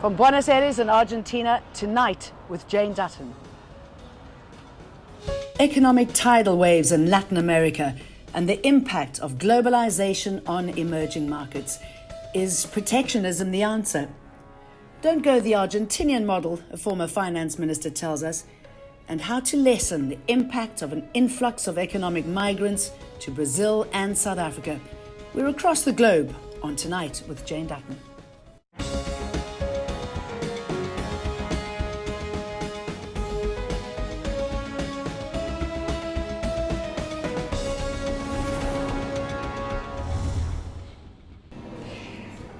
From Buenos Aires in Argentina, tonight with Jane Dutton. Economic tidal waves in Latin America and the impact of globalisation on emerging markets. Is protectionism the answer? Don't go the Argentinian model, a former finance minister tells us, and how to lessen the impact of an influx of economic migrants to Brazil and South Africa. We're across the globe on Tonight with Jane Dutton.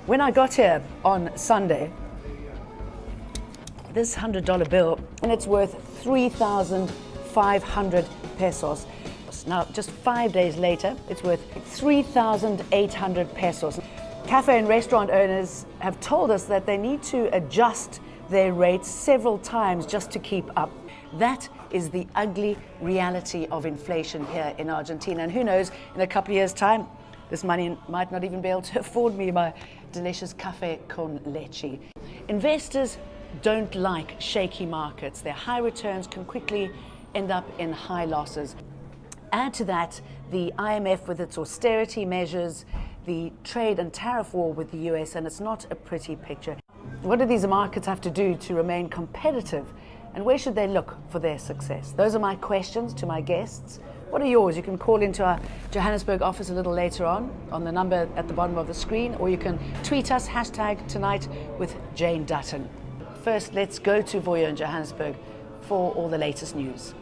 When I got here on Sunday, this $100 bill, and it's worth 3,500 pesos. Now, just 5 days later, it's worth 3,800 pesos. Cafe and restaurant owners have told us that they need to adjust their rates several times just to keep up. That is the ugly reality of inflation here in Argentina. And who knows, in a couple of years' time, this money might not even be able to afford me my delicious café con leche. Investors don't like shaky markets. Their high returns can quickly end up in high losses. Add to that the IMF with its austerity measures, the trade and tariff war with the US, and it's not a pretty picture. What do these markets have to do to remain competitive? And where should they look for their success? Those are my questions to my guests. What are yours? You can call into our Johannesburg office a little later on the number at the bottom of the screen, or you can tweet us, #Tonight with Jane Dutton. First, let's go to Vuyo in Johannesburg for all the latest news.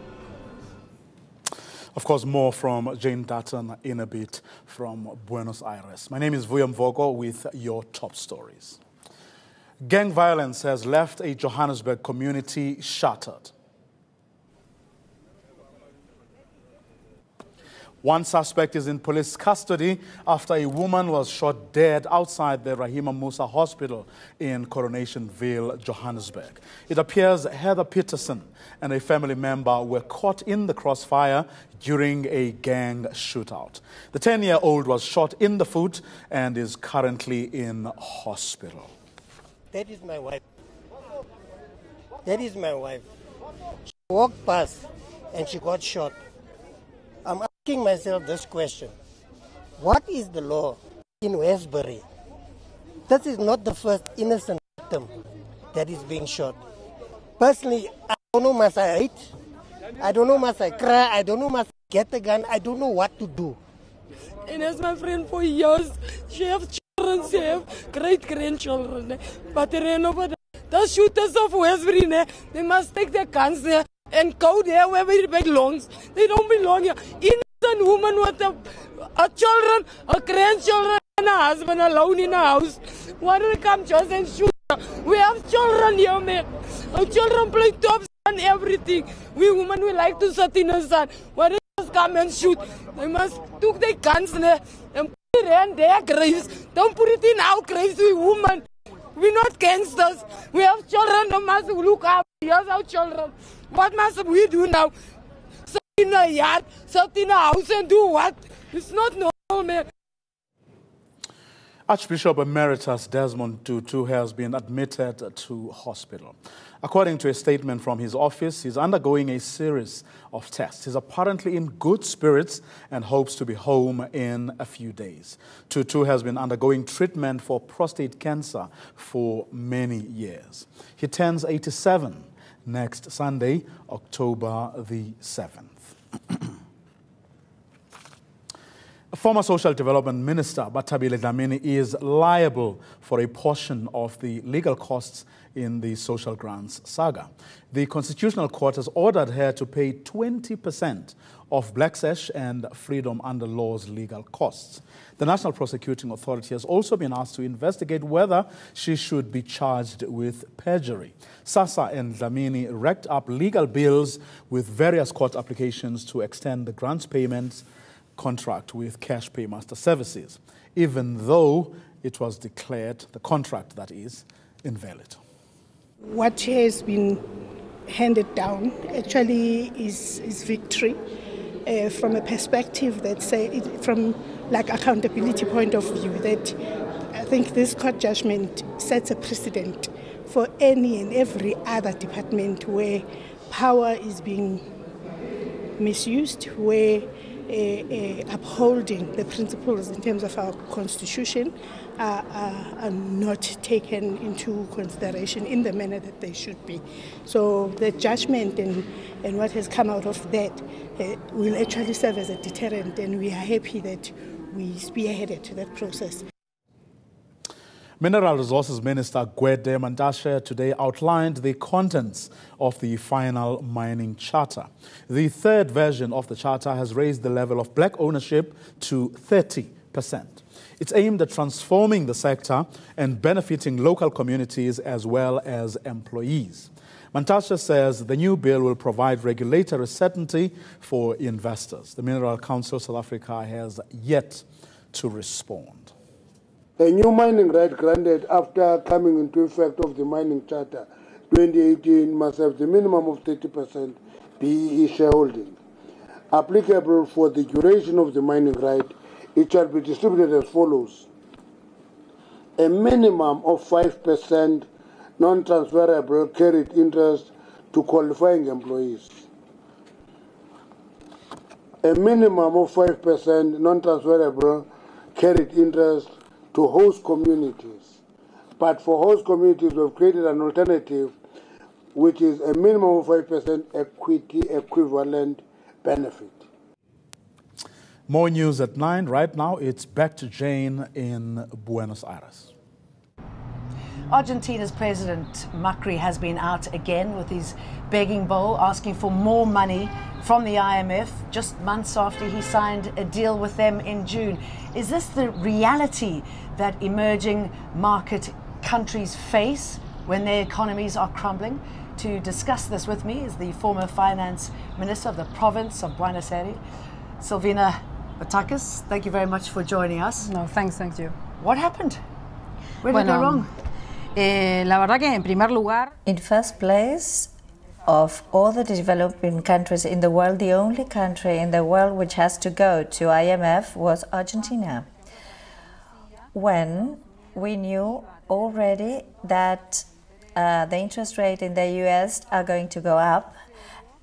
Of course, more from Jane Dutton in a bit from Buenos Aires. My name is Vuyo Mvoko with your top stories. Gang violence has left a Johannesburg community shattered. One suspect is in police custody after a woman was shot dead outside the Rahima Musa Hospital in Coronationville, Johannesburg. It appears Heather Peterson and a family member were caught in the crossfire during a gang shootout. The 10-year-old was shot in the foot and is currently in hospital. That is my wife. That is my wife. She walked past and she got shot. I'm asking myself this question. What is the law in Westbury? This is not the first innocent victim that is being shot. Personally, I don't know must I hate, I don't know must I cry, I don't know must I get a gun, I don't know what to do. And as my friend for years, she have children, she have great-grandchildren. But the shooters of Westbury, they must take their guns there and go there where it belongs. They don't belong here. Innocent woman with a children, a grandchildren, and a husband alone in a house. Why do they come just and shoot her? We have children here, man. Our children play tops and everything. We women, we like to sit in the sun. Why do they just come and shoot? They must take their guns there and put it in their graves. Don't put it in our graves, we women. We're not gangsters. We have children, they must look up. Here's our children. What must we do now? Sit in a yard, sit in a house and do what? It's not normal, man. Archbishop Emeritus Desmond Tutu has been admitted to hospital. According to a statement from his office, he's undergoing a series of tests. He's apparently in good spirits and hopes to be home in a few days. Tutu has been undergoing treatment for prostate cancer for many years. He turns 87 next Sunday, October the 7th. Former Social Development Minister Bathabile Dlamini is liable for a portion of the legal costs in the social grants saga. The Constitutional Court has ordered her to pay 20% of Black Sash and Freedom Under Law's legal costs. The National Prosecuting Authority has also been asked to investigate whether she should be charged with perjury. SASSA and Dlamini racked up legal bills with various court applications to extend the grants payments contract with Cash Paymaster Services, even though it was declared, the contract that is, invalid. What has been handed down actually is victory from a perspective that from like accountability point of view, that I think this court judgment sets a precedent for any and every other department where power is being misused, where upholding the principles in terms of our constitution are not taken into consideration in the manner that they should be. So the judgment and what has come out of that will actually serve as a deterrent, and we are happy that we spearheaded that process. Mineral Resources Minister Gwede Mantashe today outlined the contents of the final mining charter. The third version of the charter has raised the level of black ownership to 30%. It's aimed at transforming the sector and benefiting local communities as well as employees. Mantashe says the new bill will provide regulatory certainty for investors. The Mineral Council South Africa has yet to respond. A new mining right granted after coming into effect of the Mining Charter 2018 must have the minimum of 30% BEE shareholding. Applicable for the duration of the mining right, it shall be distributed as follows. A minimum of 5% non-transferable carried interest to qualifying employees. A minimum of 5% non-transferable carried interest to host communities. But for host communities, we've created an alternative, which is a minimum of 5% equity equivalent benefit. More news at 9. Right now, it's back to Jane in Buenos Aires. Argentina's President Macri has been out again with his begging bowl, asking for more money from the IMF just months after he signed a deal with them in June. Is this the reality that emerging market countries face when their economies are crumbling? To discuss this with me is the former finance minister of the province of Buenos Aires, Silvina Batakis. Thank you very much for joining us. No, thank you. What happened? Where did it go wrong? La verdad que en primer lugar, in first place, of all the developing countries in the world, the only country in the world which has to go to IMF was Argentina. When we knew already that the interest rate in the US are going to go up,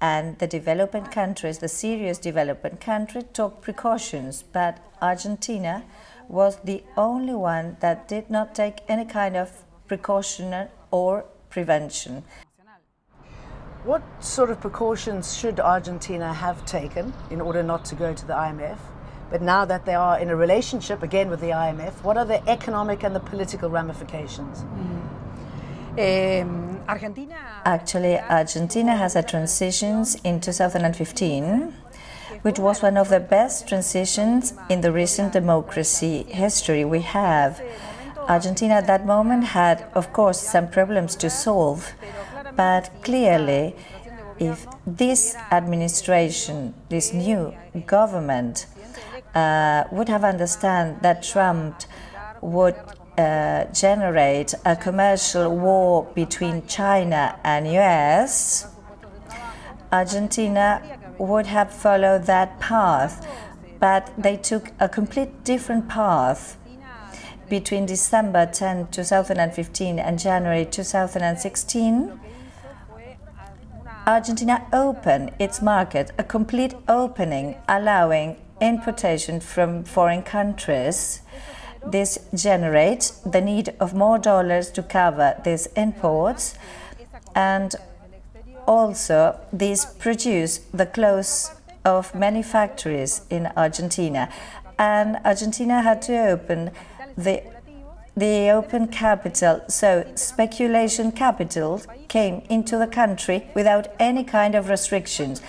and the developing countries, the serious developing country, took precautions, but Argentina was the only one that did not take any kind of precaution or prevention. What sort of precautions should Argentina have taken in order not to go to the IMF? But now that they are in a relationship again with the IMF, what are the economic and the political ramifications? Actually, Argentina has a transitions in 2015, which was one of the best transitions in the recent democracy history we have. Argentina at that moment had, of course, some problems to solve, but clearly, if this administration, this new government, would have understood that Trump would generate a commercial war between China and US, Argentina would have followed that path, but they took a complete different path. Between December 10, 2015 and January 2016, Argentina opened its market, a complete opening, allowing importation from foreign countries. This generates the need of more dollars to cover these imports, and also this produced the close of many factories in Argentina. And Argentina had to open the open capital, so speculation capital came into the country without any kind of restrictions.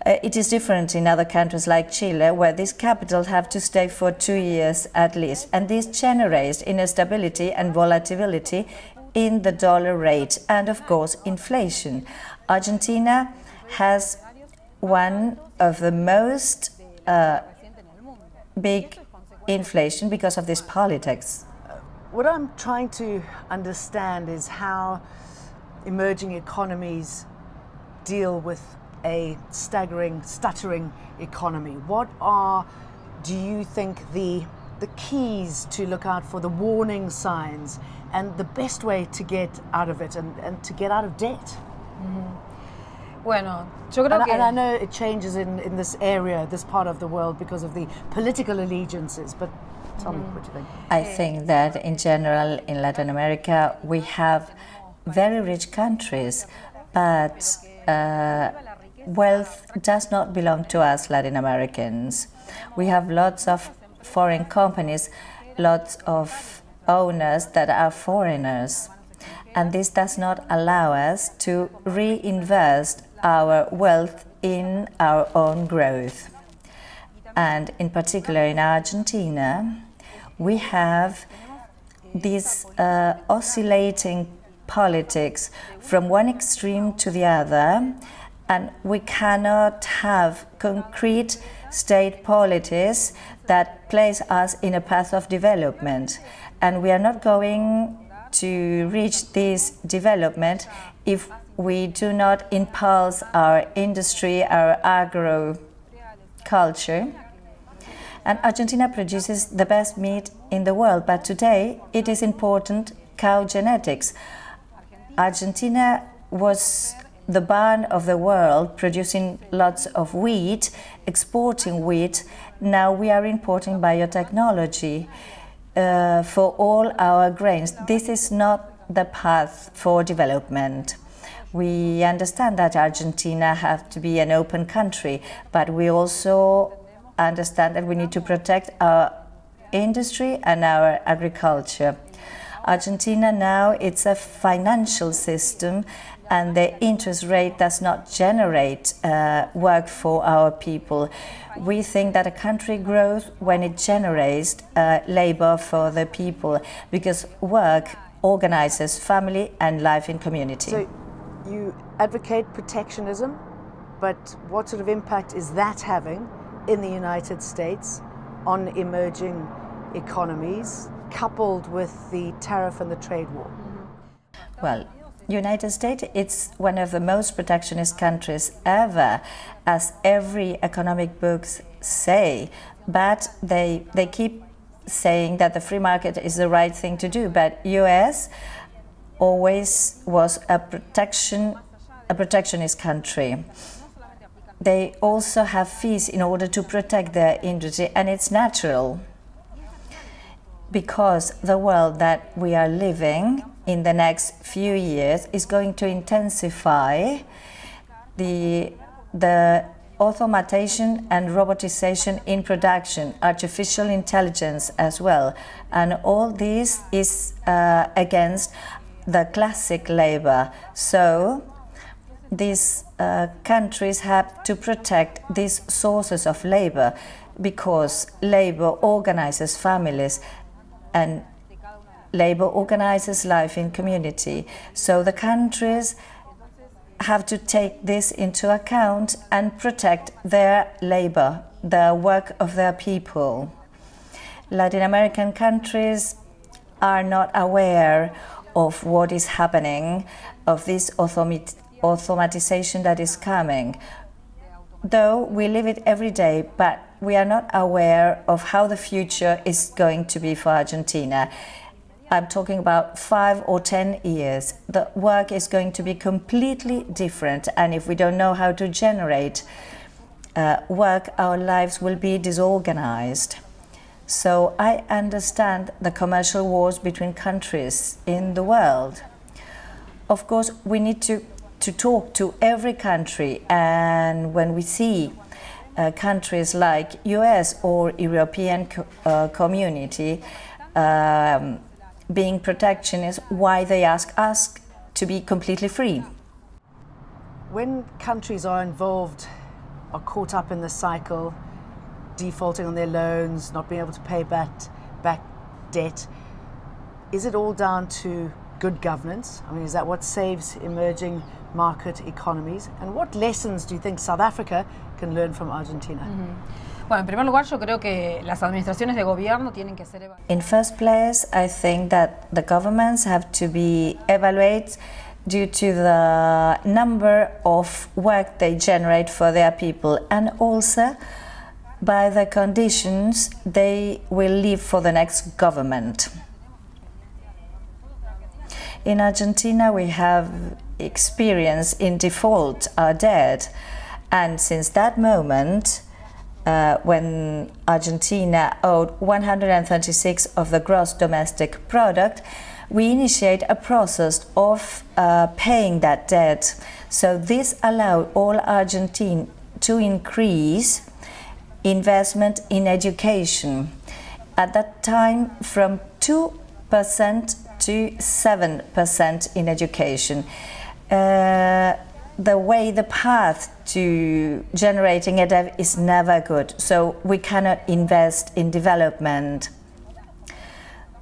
It is different in other countries like Chile, where this capital have to stay for 2 years at least, and this generates instability and volatility in the dollar rate and, of course, inflation. Argentina has one of the most big inflation because of this politics. What I'm trying to understand is how emerging economies deal with a stuttering economy. What are, do you think, the keys to look out for, the warning signs and the best way to get out of it and to get out of debt. Bueno, yo creo que... And I know it changes in this area, this part of the world, because of the political allegiances, but tell me what you think. I think that in general in Latin America we have very rich countries, but wealth does not belong to us Latin Americans. We have lots of foreign companies, lots of owners that are foreigners, and this does not allow us to reinvest our wealth in our own growth. And in particular in Argentina, we have this oscillating politics from one extreme to the other, and we cannot have concrete state policies that place us in a path of development. And we are not going to reach this development if we do not impulse our industry, our agro-culture. And Argentina produces the best meat in the world, but today it is important cow genetics. Argentina was the barn of the world, producing lots of wheat, exporting wheat. Now we are importing biotechnology for all our grains. This is not the path for development. We understand that Argentina has to be an open country, but we also understand that we need to protect our industry and our agriculture. Argentina now, it's a financial system, and the interest rate does not generate work for our people. We think that a country grows when it generates labor for the people, because work organizes family and life in community. So you advocate protectionism, but what sort of impact is that having in the United States on emerging economies, coupled with the tariff and the trade war? Well, United States, it's one of the most protectionist countries ever, as every economic books say, but they keep saying that the free market is the right thing to do, but US always was a protectionist country. They also have fees in order to protect their industry, and it's natural, because the world that we are living in the next few years is going to intensify the automation and robotization in production, artificial intelligence as well, and all this is against the classic labor. So these countries have to protect these sources of labor, because labor organizes families and labor organizes life in community. So the countries have to take this into account and protect their labor, the work of their people. Latin American countries are not aware of what is happening, of this automatization that is coming. Though we live it every day, but we are not aware of how the future is going to be for Argentina. I'm talking about 5 or 10 years. The work is going to be completely different, and if we don't know how to generate work, our lives will be disorganized. So I understand the commercial wars between countries in the world. Of course, we need to talk to every country, and when we see countries like US or European community being protectionist, why they ask us to be completely free. When countries are involved, are caught up in the cycle, defaulting on their loans, not being able to pay back debt, is it all down to good governance? I mean, is that what saves emerging market economies? And what lessons do you think South Africa can learn from Argentina? Bueno, en primer lugar, yo creo que las administraciones de gobierno tienen que ser evaluadas. In first place, I think that the governments have to be evaluated due to the number of work they generate for their people, and also by the conditions they will leave for the next government. In Argentina, we have experience in default our debt, and since that moment, when Argentina owed 136 of the gross domestic product, we initiate a process of paying that debt. So this allowed all Argentine to increase investment in education. At that time, from 2% to 7% in education. The path to generating a debt is never good, so we cannot invest in development.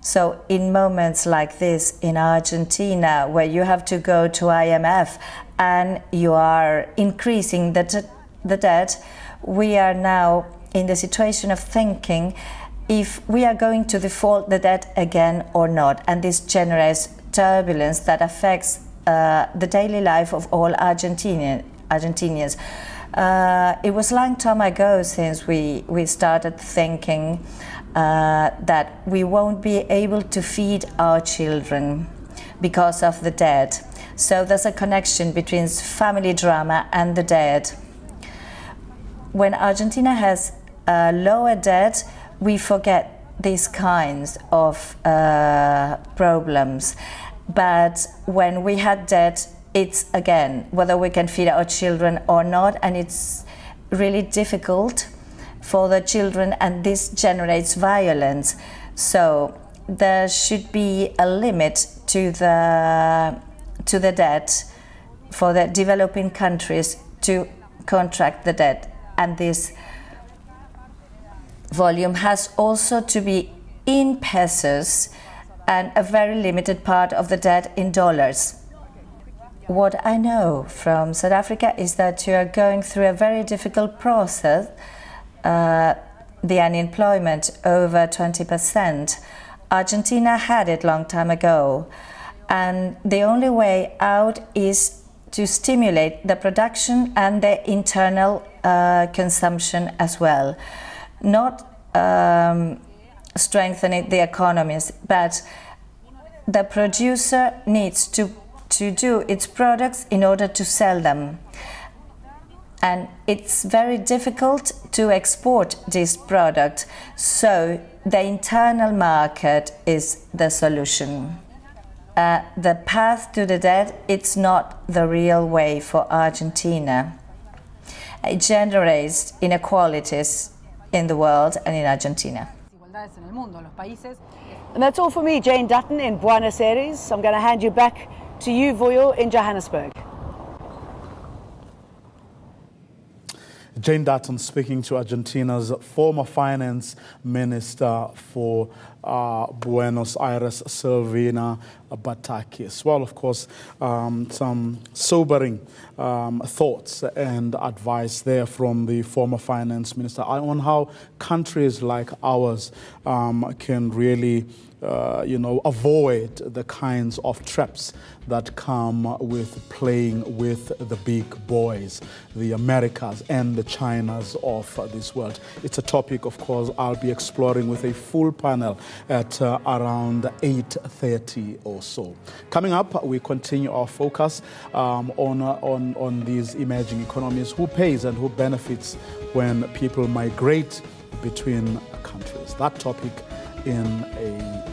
So in moments like this in Argentina, where you have to go to IMF and you are increasing the debt, we are now in the situation of thinking if we are going to default the debt again or not, and this generates turbulence that affects the daily life of all Argentinians. It was a long time ago since we started thinking that we won't be able to feed our children because of the debt. So there's a connection between family drama and the debt. When Argentina has lower debt, we forget these kinds of problems. But when we had debt, it's again whether we can feed our children or not, and it's really difficult for the children, and this generates violence. So there should be a limit to the debt for the developing countries to contract the debt, and this volume has also to be in pesos and a very limited part of the debt in dollars. What I know from South Africa is that you are going through a very difficult process, the unemployment over 20%. Argentina had it long time ago, and the only way out is to stimulate the production and the internal consumption as well. Not strengthening the economies, but the producer needs to do its products in order to sell them. And it's very difficult to export this product, so the internal market is the solution. The path to the debt, it's not the real way for Argentina. It generates inequalities in the world and in Argentina. And that's all for me, Jane Dutton in Buenos Aires. I'm going to hand you back to you, Vuyo, in Johannesburg. Jane Dutton speaking to Argentina's former finance minister for Buenos Aires, Silvina Batakis. Well, of course, some sobering thoughts and advice there from the former finance minister on how countries like ours can really avoid the kinds of traps that come with playing with the big boys, the Americas and the Chinas of this world. It's a topic, of course, I'll be exploring with a full panel at around 8:30 or so. Coming up, we continue our focus on these emerging economies, who pays and who benefits when people migrate between countries. That topic in a